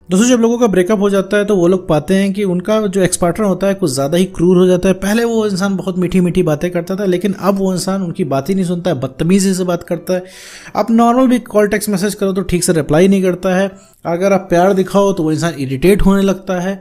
दोस्तों जब लोगों का ब्रेकअप हो जाता है तो वो लोग पाते हैं कि उनका जो एक्स पार्टनर होता है कुछ ज़्यादा ही क्रूर हो जाता है। पहले वो इंसान बहुत मीठी मीठी बातें करता था, लेकिन अब वो इंसान उनकी बात ही नहीं सुनता है, बदतमीजी से बात करता है। आप नॉर्मल भी कॉल टेक्स्ट मैसेज करो तो ठीक से रिप्लाई नहीं करता है। अगर आप प्यार दिखाओ तो वो इंसान इरिटेट होने लगता है,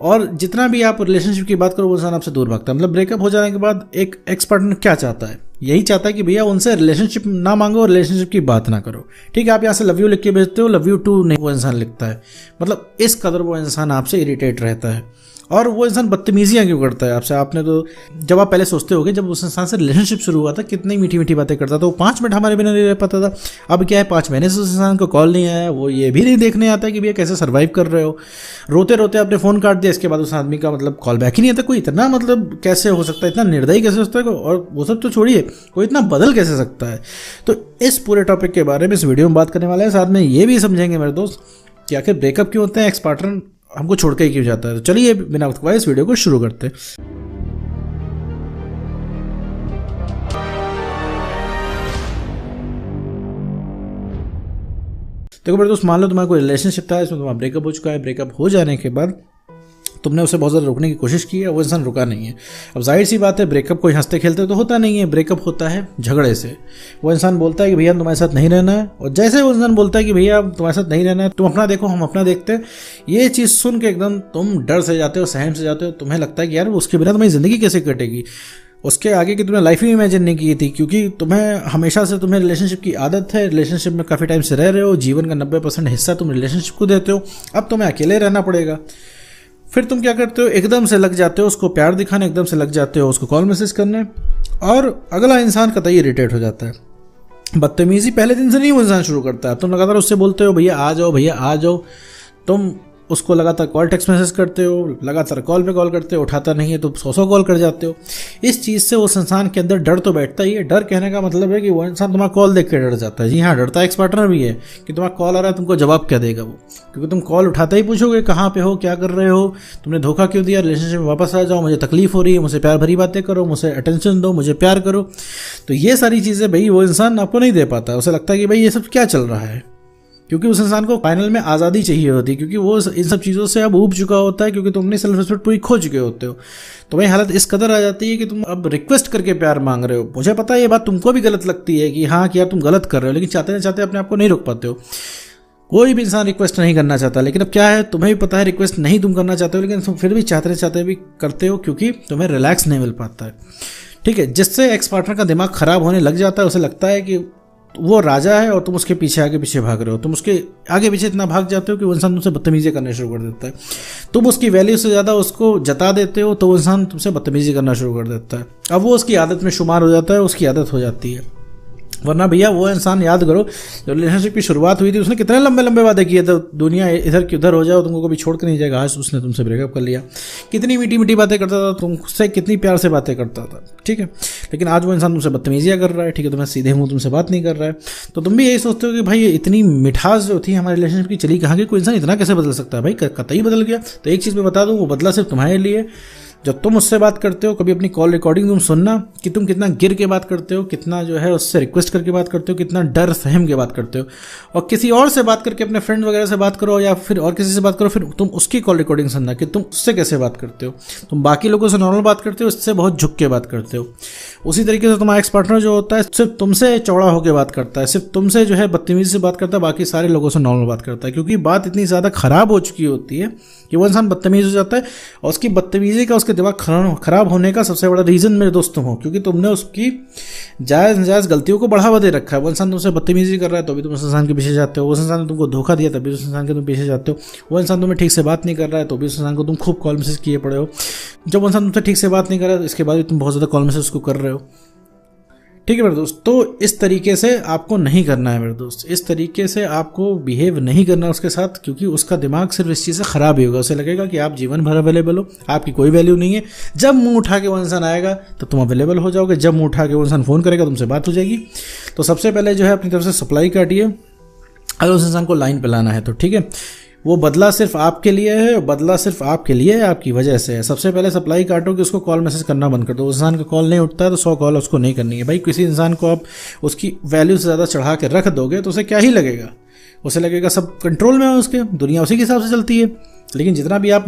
और जितना भी आप रिलेशनशिप की बात करो वो इंसान आपसे दूर भागता है। मतलब ब्रेकअप हो जाने के बाद एक एक्स पार्टनर क्या चाहता है, यही चाहता है कि भैया उनसे रिलेशनशिप ना मांगो, रिलेशनशिप की बात ना करो। ठीक है, आप यहाँ से लव यू लिख के भेजते हो, लव यू टू नहीं वो इंसान लिखता है। मतलब इस कदर वो इंसान आपसे इरिटेट रहता है। और वो इंसान बदतमीजियाँ क्यों करता है आपसे? आपने तो जब आप पहले सोचते होगे जब उस इंसान से रिलेशनशिप शुरू हुआ था कितनी मीठी मीठी बातें करता था, वो 5 मिनट हमारे बिना नहीं रह पाता था। अब क्या है, 5 महीने से उस इंसान को कॉल नहीं आया, वो ये भी नहीं देखने आता है कि भैया कैसे सर्वाइव कर रहे हो। रोते रोते आपने फ़ोन काट दिया, इसके बाद उस आदमी का मतलब कॉल बैक ही नहीं आता। कोई इतना मतलब कैसे हो सकता है, इतना निर्दयी कैसे हो सकता है? और वो सब तो छोड़िए, कोई इतना बदल कैसे सकता है? तो इस पूरे टॉपिक के बारे में इस वीडियो में बात करने वाले हैं। साथ में ये भी समझेंगे मेरे दोस्त कि आखिर ब्रेकअप क्यों होते हैं, एक्स पार्टनर हमको छोड़ के ही क्यों जाता है। तो चलिए बिना वक्त गवाए इस वीडियो को शुरू करते हैं। देखो मेरे दोस्त, मान लो तुम्हारा कोई रिलेशनशिप था, इसमें तुम्हारा ब्रेकअप हो चुका है। ब्रेकअप हो जाने के बाद तुमने उसे बहुत ज़्यादा रोकने की कोशिश की है, वो इंसान रुका नहीं है। अब जाहिर सी बात है, ब्रेकअप कोई हंसते खेलते तो होता नहीं है, ब्रेकअप होता है झगड़े से। वो इंसान बोलता है कि भैया तुम्हारे साथ नहीं रहना है, और जैसे वो इंसान बोलता है कि भैया तुम्हारे साथ नहीं रहना है, तुम अपना देखो हम अपना देखते हैं, ये चीज़ सुन के एकदम तुम डर से जाते हो, सहम से जाते हो। तुम्हें लगता है कि यार उसके बिना तुम्हारी ज़िंदगी कैसे कटेगी, उसके आगे की तुमने लाइफ ही इमेजिन नहीं की थी, क्योंकि तुम्हें हमेशा से तुम्हें रिलेशनशिप की आदत है, रिलेशनशिप में काफ़ी टाइम से रह रहे हो, जीवन का 90% हिस्सा तुम रिलेशनशिप को देते हो। अब तुम्हें अकेले रहना पड़ेगा। फिर तुम क्या करते हो, एकदम से लग जाते हो उसको प्यार दिखाने, एकदम से लग जाते हो उसको कॉल मैसेज करने, और अगला इंसान कतई इरिटेट हो जाता है। बदतमीजी पहले दिन से नहीं वो इंसान शुरू करता है। तुम लगातार उससे बोलते हो भैया आ जाओ, भैया आ जाओ, तुम उसको लगातार कॉल टेक्स्ट मैसेज करते हो, लगातार कॉल पे कॉल करते हो, उठाता नहीं है तो 100 कॉल कर जाते हो। इस चीज़ से उस इंसान के अंदर डर तो बैठता ही है। डर कहने का मतलब है कि वो इंसान तुम्हारा कॉल देख के डर जाता है। जी हाँ, डरता है एक्स पार्टनर भी है कि तुम्हारा कॉल आ रहा है, तुमको जवाब क्या देगा वो, क्योंकि तुम कॉल उठाते ही पूछोगे कहाँ पे हो, क्या कर रहे हो, तुमने धोखा क्यों दिया, रिलेशनशिप में वापस आ जाओ, मुझे तकलीफ हो रही है, मुझसे प्यार भरी बातें करो, मुझे अटेंशन दो, मुझे प्यार करो। तो ये सारी चीज़ें भाई वो इंसान आपको नहीं दे पाता। उसे लगता है कि भाई ये सब क्या चल रहा है, क्योंकि उस इंसान को फाइनल में आज़ादी चाहिए होती है, क्योंकि वो इन सब चीज़ों से अब ऊब चुका होता है, क्योंकि तुमने सेल्फ रिस्पेक्ट पूरी खो चुके होते हो। तो भाई हालत इस कदर आ जाती है कि तुम अब रिक्वेस्ट करके प्यार मांग रहे हो। मुझे पता है ये बात तुमको भी गलत लगती है कि हाँ कि यार तुम गलत कर रहे हो, लेकिन चाहते ना चाहते अपने आप को नहीं रोक पाते हो। कोई भी इंसान रिक्वेस्ट नहीं करना चाहता, लेकिन अब क्या है, तुम्हें भी पता है रिक्वेस्ट नहीं तुम करना चाहते हो, लेकिन तुम फिर भी चाहते चाहते भी करते हो, क्योंकि तुम्हें रिलैक्स नहीं मिल पाता है। ठीक है, जिससे एक्स पार्टनर का दिमाग खराब होने लग जाता है। उसे लगता है कि वो राजा है और तुम उसके पीछे आगे पीछे भाग रहे हो। तुम उसके आगे पीछे इतना भाग जाते हो कि वो इंसान तुमसे बदतमीजी करना शुरू कर देता है। तुम उसकी वैल्यू से ज़्यादा उसको जता देते हो तो वो इंसान तुमसे बदतमीजी करना शुरू कर देता है। अब वो उसकी आदत में शुमार हो जाता है, उसकी आदत हो जाती है। वरना भैया वो इंसान, याद करो जब रिलेशनशिप की शुरुआत हुई थी उसने कितने लंबे लंबे वादे किए थे, दुनिया इधर की उधर हो जाओ, तुमको कभी छोड़ कर नहीं जाएगा। आज उसने तुमसे ब्रेकअप कर लिया, कितनी मीठी मीठी बातें करता था, तुमसे कितनी प्यार से बातें करता था। ठीक है, लेकिन आज वो इंसान तुमसे बदतमीजियाँ कर रहा है। ठीक है, तुम्हें सीधे मुंह तुमसे बात नहीं कर रहा है। तो तुम भी यही सोचते हो कि भाई ये इतनी मिठास जो थी हमारे रिलेशनशिप की चली कहाँ की, कोई इंसान इतना कैसे बदल सकता है? भाई कतई बदल गया। तो एक चीज़ मैं बता दूँ, वो बदला सिर्फ तुम्हारे लिए। जब तुम उससे बात करते हो, कभी अपनी कॉल रिकॉर्डिंग तुम सुनना कि तुम कितना गिर के बात करते हो, कितना जो है उससे रिक्वेस्ट करके बात करते हो, कितना डर सहम के बात करते हो। और किसी और से बात करके, अपने फ्रेंड वगैरह से बात करो या फिर और किसी से बात करो, फिर तुम उसकी कॉल रिकॉर्डिंग सुनना कि तुम उससे कैसे बात करते हो। तुम बाकी लोगों से नॉर्मल बात करते हो, उससे बहुत झुक के बात करते हो। उसी तरीके से तुम्हारा एक्स पार्टनर जो होता है सिर्फ तुमसे चौड़ा होकर बात करता है, सिर्फ तुमसे जो है बदतमीजी से बात करता है, बाकी सारे लोगों से नॉर्मल बात करता है। क्योंकि बात इतनी ज़्यादा खराब हो चुकी होती है कि वो इंसान बदतमीज हो जाता है, और उसकी बदतमीजी का, उसके दिमाग खराब होने का सबसे बड़ा रीज़न मेरे दोस्त तुम हो, क्योंकि तुमने उसकी जायज़ नाजायज़ गलतियों को बढ़ावा दे रखा है। वो इंसान तुमसे बदतमीजी कर रहा है तो भी तुम उस इंसान के पीछे जाते हो। उस इंसान ने तुमको धोखा दिया तभी उस इंसान के तुम पीछे जाते हो। वो इंसान तुम्हें ठीक से बात नहीं कर रहा है तो भी उस इंसान को तुम खूब कॉल मैसेज किए पड़े हो। जब वो इंसान तुमसे ठीक से बात नहीं कर रहा है, इसके बाद भी तुम बहुत ज़्यादा कॉल मैसेज उसको कर रहे हो। ठीक है मेरे दोस्त, तो इस तरीके से आपको नहीं करना है मेरे दोस्त। इस तरीके से आपको बिहेव नहीं करना उसके साथ, क्योंकि उसका दिमाग सिर्फ इस चीज़ से ख़राब ही होगा। उसे लगेगा कि आप जीवन भर अवेलेबल हो, आपकी कोई वैल्यू नहीं है। जब मुंह उठा के वो इंसान आएगा तो तुम अवेलेबल हो जाओगे, जब मुंह उठा के वो इंसान फ़ोन करेगा तुमसे बात हो जाएगी। तो सबसे पहले जो है अपनी तरफ से सप्लाई काटिए। अगर उस इंसान को लाइन पर लाना है तो ठीक है, वो बदला सिर्फ आपके लिए है, बदला सिर्फ आपके लिए है, आपकी वजह से है। सबसे पहले सप्लाई काटो कि उसको कॉल मैसेज करना बंद कर दो। उस इंसान का कॉल नहीं उठता है तो 100 कॉल उसको नहीं करनी है। भाई किसी इंसान को आप उसकी वैल्यू से ज़्यादा चढ़ा के रख दोगे तो उसे क्या ही लगेगा, उसे लगेगा सब कंट्रोल में है उसके, दुनिया उसी के हिसाब से चलती है। लेकिन जितना भी आप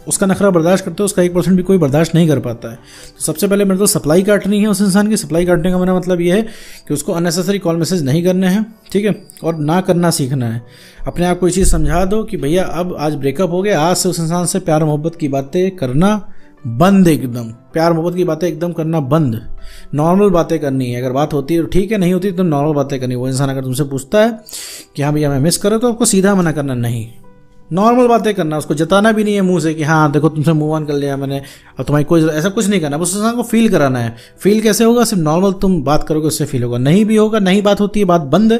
उसका नखरा बर्दाश्त करते हो उसका 1% भी कोई बर्दाश्त नहीं कर पाता है। तो सबसे पहले मेरे को सप्लाई काटनी है उस इंसान की। सप्लाई काटने का मेरा मतलब ये है कि उसको अननेसेसरी कॉल मैसेज नहीं करने हैं, ठीक है, और ना करना सीखना है। अपने आप को ये चीज़ समझा दो कि भैया अब आज ब्रेकअप हो गया, आज से उस इंसान से प्यार मोहब्बत की बातें करना बंद, एकदम प्यार मोहब्बत की बातें एकदम करना बंद। नॉर्मल बातें करनी है, अगर बात होती है तो ठीक है, नहीं होती तो नॉर्मल बातें करनी। वो इंसान अगर तुमसे पूछता है कि हाँ भैया मैं मिस कर रहा हूं, तो आपको सीधा मना करना नहीं, नॉर्मल बातें करना। उसको जताना भी नहीं है मुंह से कि हाँ देखो तुमसे मूव ऑन कर लिया मैंने, अब तुम्हारी कोई ऐसा कुछ नहीं करना। बस उस इंसान को फील कराना है। फील कैसे होगा? सिर्फ नॉर्मल तुम बात करोगे उससे फील होगा। नहीं भी होगा, नहीं बात होती है, बात बंद है,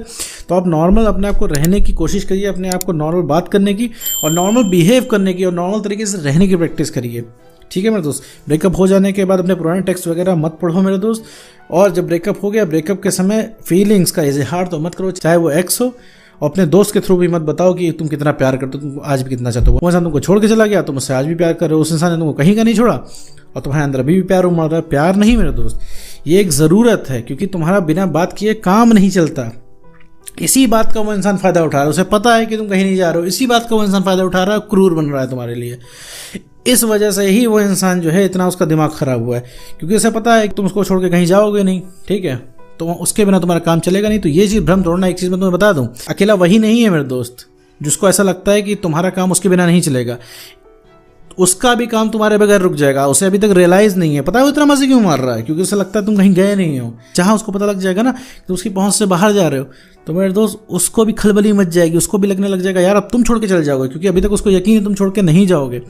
तो आप नॉर्मल अपने आप को रहने की कोशिश करिए, अपने आप को नॉर्मल बात करने की और नॉर्मल बिहेव करने की और नॉर्मल तरीके से रहने की प्रैक्टिस करिए, ठीक है मेरे दोस्त। ब्रेकअप हो जाने के बाद अपने पुराने टेक्स्ट वगैरह मत पढ़ो मेरे दोस्त। और जब ब्रेकअप हो गया, ब्रेकअप के समय फीलिंग्स का इजहार तो मत करो, चाहे वो एक्स हो। और अपने दोस्त के थ्रू भी मत बताओ कि तुम कितना प्यार करते हो, तुम आज भी कितना चाहते हो। वो इंसान तुमको छोड़ के चला गया, तुम उससे आज भी प्यार कर रहे हो, उस इंसान ने तुमको कहीं का नहीं छोड़ा और तुम्हारे अंदर अभी भी प्यार उमड़ रहा है। प्यार नहीं मेरे दोस्त, ये एक ज़रूरत है, क्योंकि तुम्हारा बिना बात किए काम नहीं चलता। इसी बात का वो इंसान फ़ायदा उठा रहा है, उसे पता है कि तुम कहीं नहीं जा रहे हो, इसी बात का वो इंसान फ़ायदा उठा रहा है, क्रूर बन रहा है तुम्हारे लिए। इस वजह से ही वो इंसान जो है इतना उसका दिमाग ख़राब हुआ है, क्योंकि उसे पता है कि तुम उसको छोड़ के कहीं जाओगे नहीं, ठीक है, तो उसके बिना तुम्हारा काम चलेगा नहीं। तो ये चीज़ भ्रम तोड़ना। एक चीज़ मैं तुम्हें बता दूं, अकेला वही नहीं है मेरे दोस्त जिसको ऐसा लगता है कि तुम्हारा काम उसके बिना नहीं चलेगा। उसका भी काम तुम्हारे बगैर रुक जाएगा। उसे अभी तक रियलाइज नहीं है, पता है वो इतना मजे क्यों मार रहा है, क्योंकि उसे लगता है तुम कहीं गए नहीं हो। जहां उसको पता लग जाएगा ना कि उसकी पहुंच से बाहर जा रहे हो, तो मेरे दोस्त उसको भी खलबली मच जाएगी, उसको भी लगने लग जाएगा यार अब तुम छोड़ के चल जाओगे, क्योंकि अभी तक उसको यकीन है तुम छोड़ के नहीं जाओगे।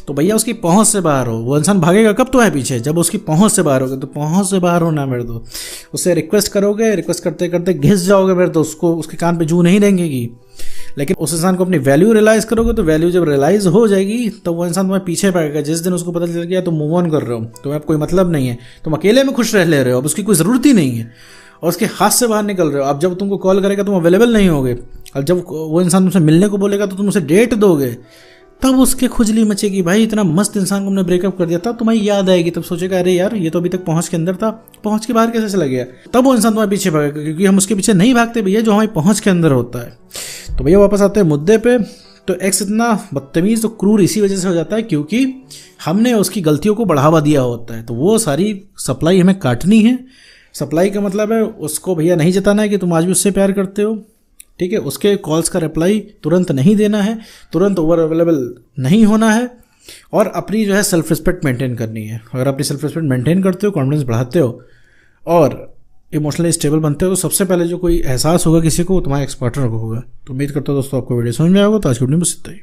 तो भैया उसकी पहुंच से बाहर हो। वो इंसान भागेगा कब तुम्हारे पीछे, जब उसकी पहुंच से बाहर होगे। तो पहुंच से बाहर होना मेरे दोस्त, उससे रिक्वेस्ट करोगे, रिक्वेस्ट करते करते घिस जाओगे मेरे दोस्त, उसको उसके कान पे जू नहीं रेंगेगी। लेकिन उस इंसान को अपनी वैल्यू रियलाइज करोगे, तो वैल्यू जब रियलाइज हो जाएगी तो वो इंसान तुम्हारे पीछे पड़ेगा। जिस दिन उसको पता चल गया तुम मूव ऑन कर रहे हो, तुम्हें अब कोई मतलब नहीं है, तुम अकेले में खुश रह ले रहे हो, अब उसकी कोई ज़रूरत ही नहीं है और उसके हाथ से बाहर निकल रहे हो। अब जब तुमको कॉल करेगा तुम अवेलेबल नहीं होगे, और जब वो इंसान तुमसे मिलने को बोलेगा तो तुम उसे डेट दोगे, तब उसके खुजली मचेगी। भाई इतना मस्त इंसान को हमने ब्रेकअप कर दिया, तब तुम्हारी याद आएगी, तब सोचेगा अरे यार ये तो अभी तक पहुंच के अंदर था, पहुंच के बाहर कैसे चला गया। तब वो इंसान तुम्हारे पीछे भागेगा, क्योंकि हम उसके पीछे नहीं भागते भैया जो हमारी पहुंच के अंदर होता है। तो भैया वापस आते हैं मुद्दे पे। तो एक्स इतना बदतमीज तो क्रूर इसी वजह से हो जाता है क्योंकि हमने उसकी गलतियों को बढ़ावा दिया होता है। तो वो सारी सप्लाई हमें काटनी है। सप्लाई का मतलब है उसको भैया नहीं जताना है कि तुम आज भी उससे प्यार करते हो, ठीक है। उसके कॉल्स का रिप्लाई तुरंत नहीं देना है, तुरंत ओवर अवेलेबल नहीं होना है, और अपनी जो है सेल्फ रिस्पेक्ट मेंटेन करनी है। अगर अपनी सेल्फ रिस्पेक्ट मेंटेन करते हो, कॉन्फिडेंस बढ़ाते हो और इमोशनली स्टेबल बनते हो, तो सबसे पहले जो कोई एहसास होगा किसी को, वो तुम्हारे एक्स पार्टनर को होगा। तो उम्मीद करता हूँ दोस्तों आपको वीडियो समझ में आएगा। तो आज की वीडियो में बस इतना ही।